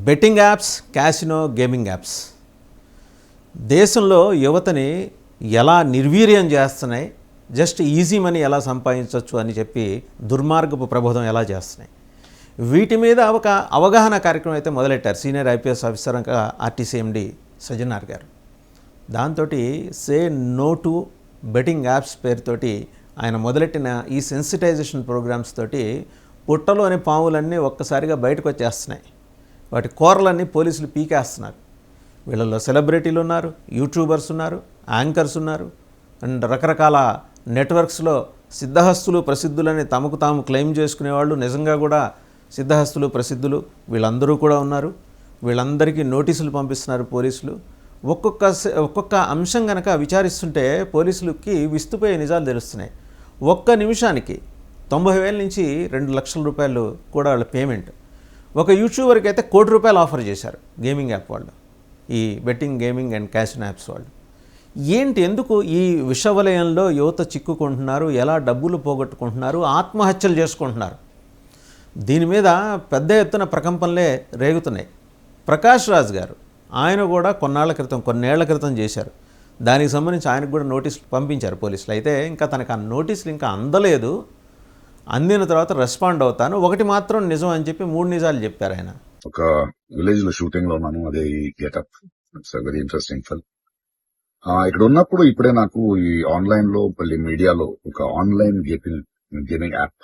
Betting apps, casino, gaming apps దేశంలో యువతని ఎలా నిర్వీర్యం చేస్తున్నాయి, జస్ట్ ఈజీ మనీ ఎలా సంపాదించవచ్చు అని చెప్పి దుర్మార్గపు ప్రబోధం ఎలా చేస్తున్నాయి. వీటి మీద ఒక అవగాహన కార్యక్రమం అయితే మొదలెట్టారు senior IPS officer RTC MD Sajjanar గారు. దాంతో say no to betting apps పేరుతోటి ఆయన మొదలెట్టిన ఈ సెన్సిటైజేషన్ ప్రోగ్రామ్స్ తోటి పుట్టలోని పాములన్నీ ఒక్కసారిగా బయటకు వచ్చేస్తున్నాయి. వాటి కూరలన్నీ పోలీసులు పీకేస్తున్నారు. వీళ్ళల్లో సెలబ్రిటీలు ఉన్నారు, యూట్యూబర్స్ ఉన్నారు, యాంకర్స్ ఉన్నారు, అండ్ రకరకాల నెట్వర్క్స్లో సిద్ధహస్తులు ప్రసిద్ధులని తమకు తాము క్లెయిమ్ చేసుకునేవాళ్ళు, నిజంగా కూడా సిద్ధహస్తులు వీళ్ళందరూ కూడా ఉన్నారు. వీళ్ళందరికీ నోటీసులు పంపిస్తున్నారు పోలీసులు. ఒక్కొక్క అంశం కనుక విచారిస్తుంటే పోలీసులకి విస్తుపోయే నిజాలు తెలుస్తున్నాయి. ఒక్క నిమిషానికి 90,000 నుంచి 2 లక్షల రూపాయలు కూడా వాళ్ళ పేమెంట్. ఒక యూట్యూబర్కి అయితే ₹1 కోటి ఆఫర్ చేశారు గేమింగ్ యాప్ వాళ్ళు, ఈ betting, gaming and casino apps వాళ్ళు. ఎందుకు ఈ విషవలయంలో యువత చిక్కుకుంటున్నారు, ఎలా డబ్బులు పోగొట్టుకుంటున్నారు, ఆత్మహత్యలు చేసుకుంటున్నారు? దీని మీద పెద్ద ఎత్తున ప్రకంపనలే రేగుతున్నాయి. ప్రకాష్ రాజ్ గారు ఆయన కూడా కొన్నేళ్ల క్రితం చేశారు. దానికి సంబంధించి ఆయనకు కూడా నోటీసులు పంపించారు పోలీసులు. అయితే ఇంకా తనకు ఆ నోటీసులు ఇంకా అందలేదు. అందిన తర్వాత రెస్పాండ్ అవుతాను, ఒకటి మాత్రం నిజం అని చెప్పి 3 నిజాలు చెప్పారు ఆయన. ఒక విలేజ్ లో షూటింగ్ లో ఉన్నాను, అదే ఈ getup. It's very interesting film. ఇక్కడ ఉన్నప్పుడు ఇప్పుడే నాకు ఈ ఆన్లైన్ లో మళ్ళీ మీడియాలో ఒక ఆన్లైన్ గేమింగ్ యాప్,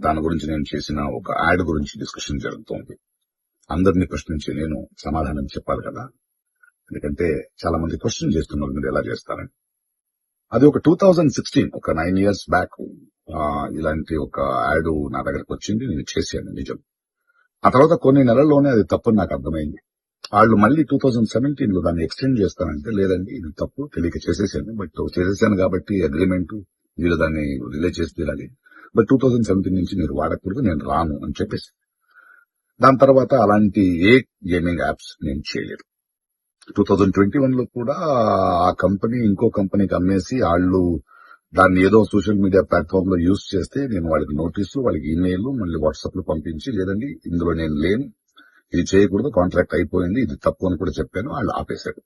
దాని గురించి నేను చేసిన ఒక యాడ్ గురించి డిస్కషన్ జరుగుతోంది. అందరినీ ప్రశ్నించి నేను సమాధానం చెప్పాలి కదా, ఎందుకంటే చాలా మంది క్వశ్చన్ చేస్తున్నారు మీరు ఎలా చేస్తారని. అది ఒక 2016, ఒక 9 years బ్యాక్ ఇలాంటి ఒక యాడ్ నా దగ్గరకు వచ్చింది. నేను చేశాను, నిజం. ఆ తర్వాత కొన్ని నెలల్లోనే అది తప్పని నాకు అర్థమైంది. వాళ్ళు మళ్ళీ 2017 లో దాన్ని ఎక్స్టెండ్ చేస్తానంటే, లేదండి ఇది తప్పు, తెలియక చేసేసాను, బట్ చేసేసాను కాబట్టి అగ్రిమెంట్ వీళ్ళు దాన్ని రిలే చేసి తీరాలి, బట్ 2017 నుంచి మీరు వాడకూడదు, నేను రాను అని చెప్పేసి. దాని తర్వాత అలాంటి ఏ గేమింగ్ యాప్స్ నేను చేయలేదు. 2021 లో కూడా ఆ కంపెనీ ఇంకో కంపెనీకి అమ్మేసి వాళ్ళు దాన్ని ఏదో సోషల్ మీడియా ప్లాట్ఫామ్ లో యూజ్ చేస్తే నేను వాళ్ళకి నోటీసు, వాళ్ళకి ఈమెయిల్, మళ్ళీ వాట్సాప్ లో పంపించి, లేదండి ఇందులో నేను లేను, ఇది చేయకూడదు, కాంట్రాక్ట్ అయిపోయింది, ఇది తప్పు అని కూడా చెప్పాను. వాళ్ళు ఆపేశారు.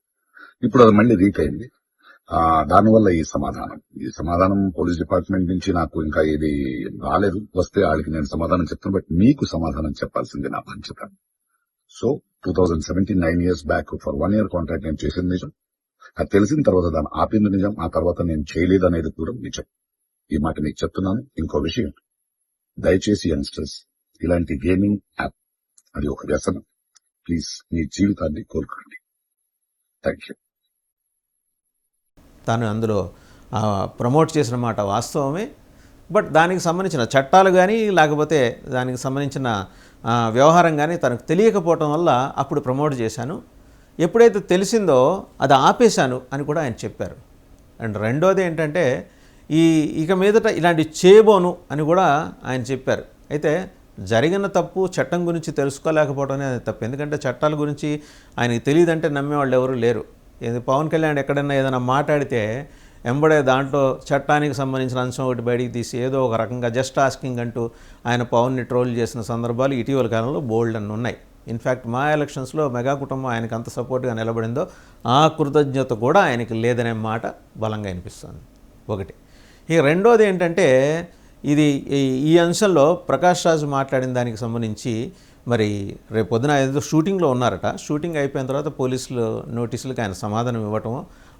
ఇప్పుడు అది మళ్ళీ రీక్ అయింది. దానివల్ల ఈ సమాధానం పోలీస్ డిపార్ట్మెంట్ నుంచి నాకు ఇంకా ఇది రాలేదు. వస్తే వాళ్ళకి నేను సమాధానం చెప్తాను, బట్ మీకు సమాధానం చెప్పాల్సింది నా బాధ్యత. So 2017, 9 years back for 1 year contract నేను చేసింది నిజం. అది తెలిసిన తర్వాత దాన్ని ఆపింది నిజం. ఆ తర్వాత నేను చేయలేదు అనేది కూడా నిజం. ఈ మాట మీకు చెప్తున్నాను. ఇంకో విషయం, దయచేసి యంగ్స్టర్స్, ఇలాంటి గేమింగ్ యాప్ అది ఒక వ్యసనం. ప్లీజ్ మీ జీవితాన్ని కోరుకోండి. Thank you. తాను అందులో ప్రమోట్ చేసిన మాట వాస్తవమే. బట్ దానికి సంబంధించిన చట్టాలు కానీ లేకపోతే దానికి సంబంధించిన వ్యవహారం కానీ తనకు తెలియకపోవటం వల్ల అప్పుడు ప్రమోట్ చేశాను, ఎప్పుడైతే తెలిసిందో అది ఆపేశాను అని కూడా ఆయన చెప్పారు. అండ్ రెండోది ఏంటంటే ఇక మీదట ఇలాంటి చేయబోను అని కూడా ఆయన చెప్పారు. అయితే జరిగిన తప్పు చట్టం గురించి తెలుసుకోలేకపోవడం అనేది తప్పు. ఎందుకంటే చట్టాల గురించి ఆయనకి తెలియదంటే నమ్మేవాళ్ళు ఎవరు లేరు. పవన్ కళ్యాణ్ ఎక్కడైనా ఏదైనా మాట్లాడితే ఎంబడే దాంట్లో చట్టానికి సంబంధించిన అంశం ఒకటి బయటికి తీసి ఏదో ఒక రకంగా జస్ట్ ఆస్కింగ్ అంటూ ఆయన పవన్ని ట్రోల్ చేసిన సందర్భాలు ఇటీవల కాలంలో బోల్డ్ అని ఉన్నాయి. ఇన్ఫ్యాక్ట్ మా ఎలక్షన్స్లో మెగా కుటుంబం ఆయనకు అంత సపోర్ట్గా నిలబడిందో ఆ కృతజ్ఞత కూడా ఆయనకి లేదనే మాట బలంగా అనిపిస్తుంది. ఒకటి. ఇక రెండోది ఏంటంటే ఈ అంశంలో ప్రకాష్ రాజ్ మాట్లాడిన దానికి సంబంధించి మరి రేపు పొద్దున ఏదో షూటింగ్లో ఉన్నారట. షూటింగ్ అయిపోయిన తర్వాత పోలీసులు నోటీసులకు ఆయన సమాధానం ఇవ్వటం,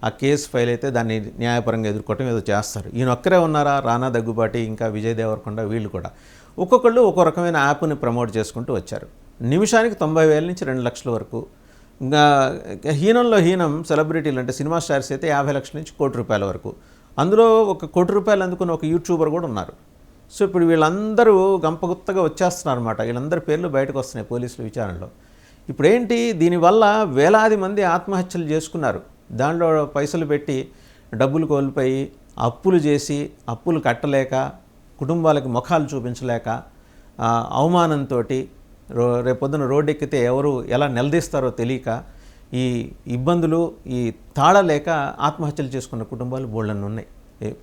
ఆ కేసు ఫైల్ అయితే దాన్ని న్యాయపరంగా ఎదుర్కోవటం ఏదో చేస్తారు. ఈయన ఒక్కరే ఉన్నారా? రానా దగ్గుబాటి, ఇంకా విజయ్ దేవరకొండ, వీళ్ళు కూడా ఒక్కొక్కళ్ళు ఒక్కో రకమైన యాప్ని ప్రమోట్ చేసుకుంటూ వచ్చారు. నిమిషానికి 90,000 నుంచి 2 లక్షల వరకు. ఇంకా హీనంలో హీనం సెలబ్రిటీలు అంటే సినిమా స్టార్స్ అయితే 50 లక్షల నుంచి ₹1 కోటి వరకు. అందులో ₹1 కోటి అందుకున్న ఒక యూట్యూబర్ కూడా ఉన్నారు. సో ఇప్పుడు వీళ్ళందరూ గంపగుత్తగా వచ్చేస్తున్నారు అనమాట. వీళ్ళందరి పేర్లు బయటకు వస్తున్నాయి పోలీసుల విచారణలో. ఇప్పుడేంటి, దీనివల్ల వేలాది మంది ఆత్మహత్యలు చేసుకున్నారు. దాంట్లో పైసలు పెట్టి డబ్బులు కోల్పోయి అప్పులు చేసి అప్పులు కట్టలేక కుటుంబాలకు ముఖాలు చూపించలేక అవమానంతో రేపొద్దున రోడ్డు ఎక్కితే ఎవరు ఎలా నిలదీస్తారో తెలియక ఈ ఇబ్బందులు ఈ తాళలేక ఆత్మహత్యలు చేసుకున్న కుటుంబాలు బోళ్ళన్ని ఉన్నాయి.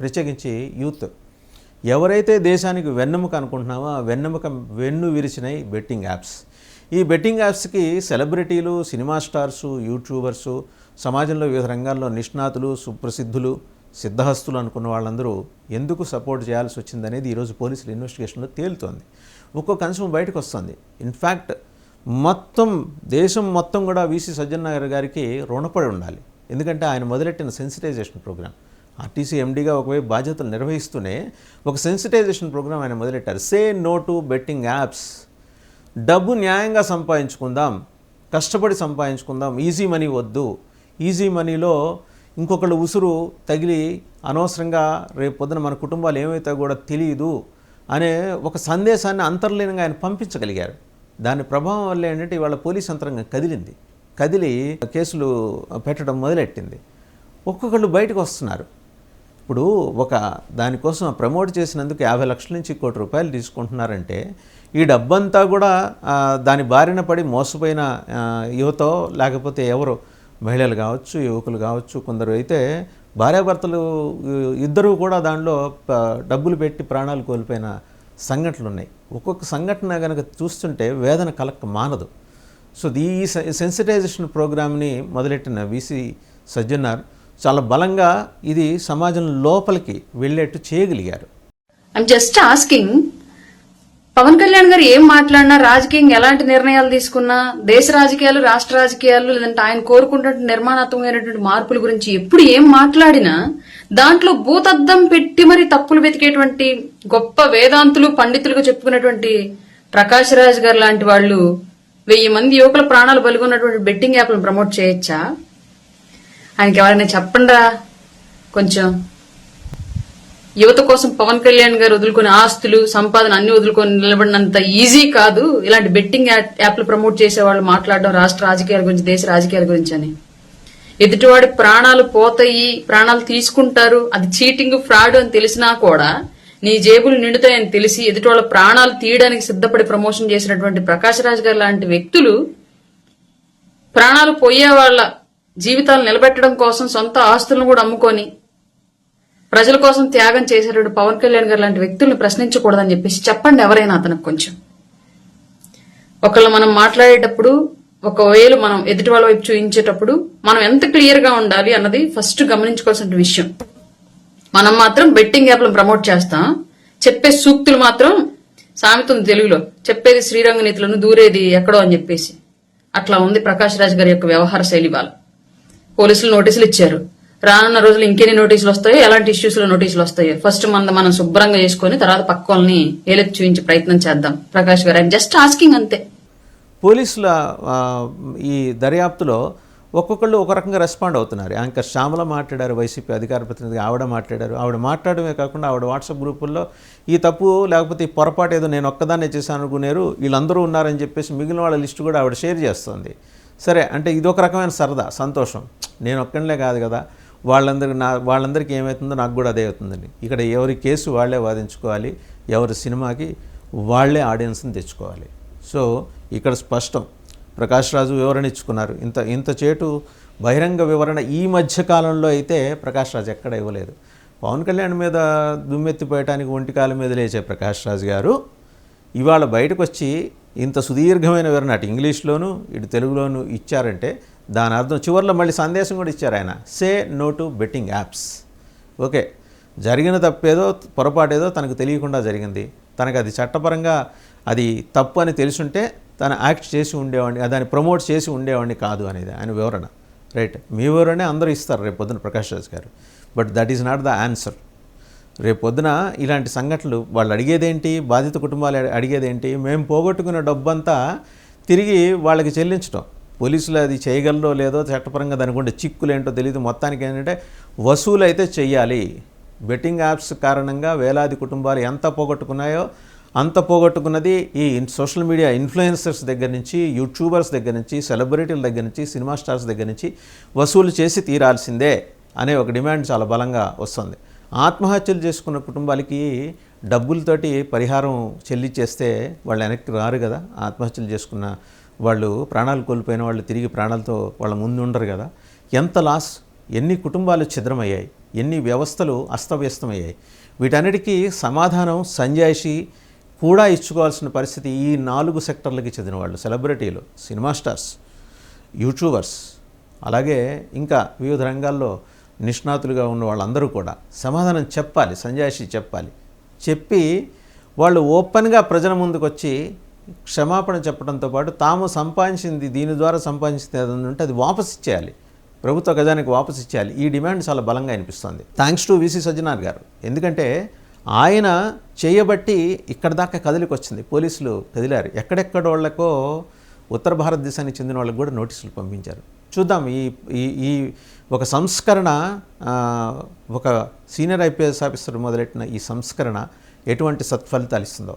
ప్రత్యేకించి యూత్. ఎవరైతే దేశానికి వెన్నెముక అనుకుంటున్నామో ఆ వెన్నెముక వెన్ను విరిచినాయి బెట్టింగ్ యాప్స్. ఈ బెట్టింగ్ యాప్స్కి సెలబ్రిటీలు, సినిమా స్టార్సు, యూట్యూబర్సు, సమాజంలో వివిధ రంగాల్లో నిష్ణాతులు, సుప్రసిద్ధులు, సిద్ధహస్తులు అనుకున్న వాళ్ళందరూ ఎందుకు సపోర్ట్ చేయాల్సి వచ్చిందనేది ఈరోజు పోలీసుల ఇన్వెస్టిగేషన్లో తేలుతోంది. ఒక్కొక్క అంశం బయటకు వస్తుంది. ఇన్ఫ్యాక్ట్ మొత్తం దేశం మొత్తం కూడా వీసీ సజ్జనార్ గారికి రుణపడి ఉండాలి. ఎందుకంటే ఆయన మొదలెట్టిన సెన్సిటైజేషన్ ప్రోగ్రామ్, ఆర్టీసీ ఎండీగా ఒకవైపు బాధ్యతలు నిర్వహిస్తూనే ఒక సెన్సిటైజేషన్ ప్రోగ్రామ్ ఆయన మొదలెట్టారు. Say no to betting apps. డబ్బు న్యాయంగా సంపాదించుకుందాం, కష్టపడి సంపాదించుకుందాం, ఈజీ మనీ వద్దు. ఈజీ మనీలో ఇంకొకళ్ళు ఉసురు తగిలి అనవసరంగా రేపు పొద్దున మన కుటుంబాలు ఏమైతే కూడా తెలియదు అనే ఒక సందేశాన్ని అంతర్లీనంగా ఆయన పంపించగలిగారు. దాని ప్రభావం వల్ల ఏంటంటే ఇవాళ పోలీస్ యంత్రాంగం కదిలి కేసులు పెట్టడం మొదలెట్టింది. ఒక్కొక్కళ్ళు బయటకు వస్తున్నారు. ఇప్పుడు ఒక దానికోసం ప్రమోట్ చేసినందుకు 50 లక్షల నుంచి 1 కోటి రూపాయలు తీసుకుంటున్నారంటే ఈ డబ్బంతా కూడా దాని బారిన పడి మోసపోయిన యువతో లేకపోతే ఎవరు మహిళలు కావచ్చు, యువకులు కావచ్చు, కొందరు అయితే భార్యాభర్తలు ఇద్దరూ కూడా దానిలో డబ్బులు పెట్టి ప్రాణాలు కోల్పోయిన సంఘటనలు ఉన్నాయి. ఒక్కొక్క సంఘటన కనుక చూస్తుంటే వేదన కలక్క మానదు. సో ఈ సెన్సిటైజేషన్ ప్రోగ్రామ్ని మొదలెట్టిన వీసీ సజ్జనార్ చాలా బలంగా ఇది సమాజం లోపలికి వెళ్ళేట్టు చేయగలిగారు. I'm just asking, Pawan Kalyan గారు ఏం మాట్లాడినా, రాజకీయంగా ఎలాంటి నిర్ణయాలు తీసుకున్నా, దేశ రాజకీయాలు, రాష్ట్ర రాజకీయాలు, లేదంటే ఆయన కోరుకుంటున్న నిర్మాణాత్మకమైనటువంటి మార్పుల గురించి ఎప్పుడు ఏం మాట్లాడినా దాంట్లో భూతద్దం పెట్టి మరి తప్పులు వెతికేటువంటి గొప్ప వేదాంతులు, పండితులుగా చెప్పుకున్నటువంటి ప్రకాష్ రాజ్ గారు లాంటి వాళ్ళు 1000 మంది యువకుల ప్రాణాలు బలిగొన్నటువంటి బెట్టింగ్ యాప్లను ప్రమోట్ చేయొచ్చా? ఆయనకి ఎవరైనా చెప్పండా కొంచెం. యువత కోసం పవన్ కళ్యాణ్ గారు వదులుకునే ఆస్తులు, సంపాదన అన్ని వదులుకొని నిలబడినంత ఈజీ కాదు ఇలాంటి బెట్టింగ్ యాప్లు ప్రమోట్ చేసే వాళ్ళు మాట్లాడడం రాష్ట్ర రాజకీయాల గురించి, దేశ రాజకీయాల గురించి అని. ఎదుటివాడి ప్రాణాలు పోతాయి, ప్రాణాలు తీసుకుంటారు, అది చీటింగ్, ఫ్రాడ్ అని తెలిసినా కూడా నీ జేబులు నిండుతాయని తెలిసి ఎదుటి వాళ్ళ ప్రాణాలు తీయడానికి సిద్ధపడి ప్రమోషన్ చేసినటువంటి ప్రకాష్ రాజ్ గారు లాంటి వ్యక్తులు ప్రాణాలు పోయే వాళ్ళ జీవితాలు నిలబెట్టడం కోసం సొంత ఆస్తులను కూడా అమ్ముకొని ప్రజల కోసం త్యాగం చేసేటువంటి పవన్ కళ్యాణ్ గారు లాంటి వ్యక్తులను ప్రశ్నించకూడదని చెప్పేసి చెప్పండి ఎవరైనా అతనికి కొంచెం. ఒకళ్ళు మనం మాట్లాడేటప్పుడు, ఒకవేళ మనం ఎదుటి వాళ్ళ వైపు చూపించేటప్పుడు మనం ఎంత క్లియర్ గా ఉండాలి అన్నది ఫస్ట్ గమనించుకోవాల్సిన విషయం. మనం మాత్రం బెట్టింగ్ యాప్లను ప్రమోట్ చేస్తాం, చెప్పే సూక్తులు మాత్రం సామెత ఉంది తెలుగులో, చెప్పేది శ్రీరంగ నీతులను దూరేది ఎక్కడో అని చెప్పేసి. అట్లా ఉంది ప్రకాష్ రాజ్ గారి యొక్క వ్యవహార శైలి. వాళ్ళు పోలీసులు నోటీసులు ఇచ్చారు. రానున్న రోజులు ఇంకెన్ని నోటీసులు వస్తాయో, ఎలాంటి ఇష్యూస్ లో నోటీసులు వస్తాయో ఫస్ట్ మనం శుభ్రంగా చేసుకుని తర్వాత పక్క వాళ్ళని ఏలెత్తి చూపించే ప్రయత్నం చేద్దాం. ప్రకాష్ గారు, ఐఎమ్ జస్ట్ ఆస్కింగ్ అంతే. పోలీసుల ఈ దర్యాప్తులో ఒక్కొక్కళ్ళు ఒక రకంగా రెస్పాండ్ అవుతున్నారు. యాంకర్ శ్యామల మాట్లాడారు, వైసీపీ అధికార ప్రతినిధి ఆవిడ మాట్లాడారు. ఆవిడ మాట్లాడమే కాకుండా ఆవిడ వాట్సాప్ గ్రూపుల్లో ఈ తప్పు లేకపోతే ఈ పొరపాటు ఏదో నేను ఒక్కదాన్నే చేశాను అనుకున్నారు, వీళ్ళందరూ ఉన్నారని చెప్పేసి మిగిలిన వాళ్ళ లిస్టు కూడా ఆవిడ షేర్ చేస్తుంది. సరే, అంటే ఇది ఒక రకమైన సరదా, సంతోషం. నేను ఒక్కడలే కాదు కదా, వాళ్ళందరికీ ఏమవుతుందో నాకు కూడా అదే అవుతుందండి. ఇక్కడ ఎవరి కేసు వాళ్ళే వాదించుకోవాలి, ఎవరి సినిమాకి వాళ్ళే ఆడియన్స్ని తెచ్చుకోవాలి. సో ఇక్కడ స్పష్టం, ప్రకాష్ రాజు వివరణ ఇచ్చుకున్నారు. ఇంత చేటు బహిరంగ వివరణ ఈ మధ్య కాలంలో అయితే ప్రకాష్ రాజు ఎక్కడ ఇవ్వలేదు. పవన్ కళ్యాణ్ మీద దుమ్మెత్తిపోయటానికి ఒంటికాల మీద లేచే ప్రకాష్ రాజు గారు ఇవాళ బయటకు వచ్చి ఇంత సుదీర్ఘమైన వివరణ అటు ఇంగ్లీష్లోను ఇటు తెలుగులోను ఇచ్చారంటే దాని అర్థం చివరిలో మళ్ళీ సందేశం కూడా ఇచ్చారు ఆయన, say no to betting apps. Okay, జరిగిన తప్పేదో పొరపాటేదో తనకు తెలియకుండా జరిగింది, తనకు అది చట్టపరంగా అది తప్పు అని తెలుసుంటే తను యాక్ట్ చేసి ఉండేవాడిని, దాన్ని ప్రమోట్ చేసి ఉండేవాడిని కాదు అనేది ఆయన వివరణ. రైట్, మీ వివరణే అందరూ ఇస్తారు రేపు పొద్దున ప్రకాష్ రాజ్ గారు. But that is not the answer. రేపు పొద్దున ఇలాంటి సంఘటనలు వాళ్ళు అడిగేదేంటి, బాధిత కుటుంబాలు అడిగేదేంటి, మేము పోగొట్టుకున్న డబ్బంతా తిరిగి వాళ్ళకి చెల్లించడం. పోలీసులు అది చేయగలరో లేదో, చట్టపరంగా దానికి ఉండే చిక్కులేంటో తెలియదు. మొత్తానికి ఏంటంటే వసూలు అయితే చెయ్యాలి. బెట్టింగ్ యాప్స్ కారణంగా వేలాది కుటుంబాలు ఎంత పోగొట్టుకున్నాయో అంత పోగొట్టుకున్నది ఈ సోషల్ మీడియా ఇన్ఫ్లుయెన్సర్స్ దగ్గర నుంచి, యూట్యూబర్స్ దగ్గర నుంచి, సెలబ్రిటీల దగ్గర నుంచి, సినిమా స్టార్స్ దగ్గర నుంచి వసూలు చేసి తీరాల్సిందే అనే ఒక డిమాండ్ చాలా బలంగా వస్తుంది. ఆత్మహత్యలు చేసుకున్న కుటుంబాలకి డబ్బులతోటి పరిహారం చెల్లించేస్తే వాళ్ళు వెనక్కి రారు కదా. ఆత్మహత్యలు చేసుకున్న వాళ్ళు, ప్రాణాలు కోల్పోయిన వాళ్ళు తిరిగి ప్రాణాలతో వాళ్ళ ముందు ఉండరు కదా. ఎంత లాస్, ఎన్ని కుటుంబాలు ఛిద్రమయ్యాయి, ఎన్ని వ్యవస్థలు అస్తవ్యస్తమయ్యాయి. వీటన్నిటికీ సమాధానం సంజాయిషి కూడా ఇచ్చుకోవాల్సిన పరిస్థితి ఈ 4 సెక్టర్లకి చెందిన వాళ్ళు, సెలబ్రిటీలు, సినిమా స్టార్స్, యూట్యూబర్స్, అలాగే ఇంకా వివిధ రంగాల్లో నిష్ణాతులుగా ఉన్న వాళ్ళందరూ కూడా సమాధానం చెప్పాలి, సంజాయిషి చెప్పాలి. చెప్పి వాళ్ళు ఓపెన్గా ప్రజల ముందుకు వచ్చి క్షమాపణ చెప్పడంతో పాటు తాము సంపాదించింది, దీని ద్వారా సంపాదించింది ఏదైనా ఉంటే అది వాపసు ఇచ్చేయాలి, ప్రభుత్వ ఖజానానికి వాపసు ఇచ్చేయాలి. ఈ డిమాండ్ చాలా బలంగా అనిపిస్తుంది. థ్యాంక్స్ టు విసి సజ్జనార్ గారు. ఎందుకంటే ఆయన చేయబట్టి ఇక్కడ దాకా కదిలికి వచ్చింది. పోలీసులు కదిలారు. ఎక్కడెక్కడోళ్లకో ఉత్తర భారతదేశానికి చెందిన వాళ్ళకి కూడా నోటీసులు పంపించారు. చూద్దాం ఈ ఒక సంస్కరణ, ఒక సీనియర్ ఐపీఎస్ ఆఫీసర్ మొదలెట్టిన ఈ సంస్కరణ ఎటువంటి సత్ఫలితాలు ఇస్తుందో.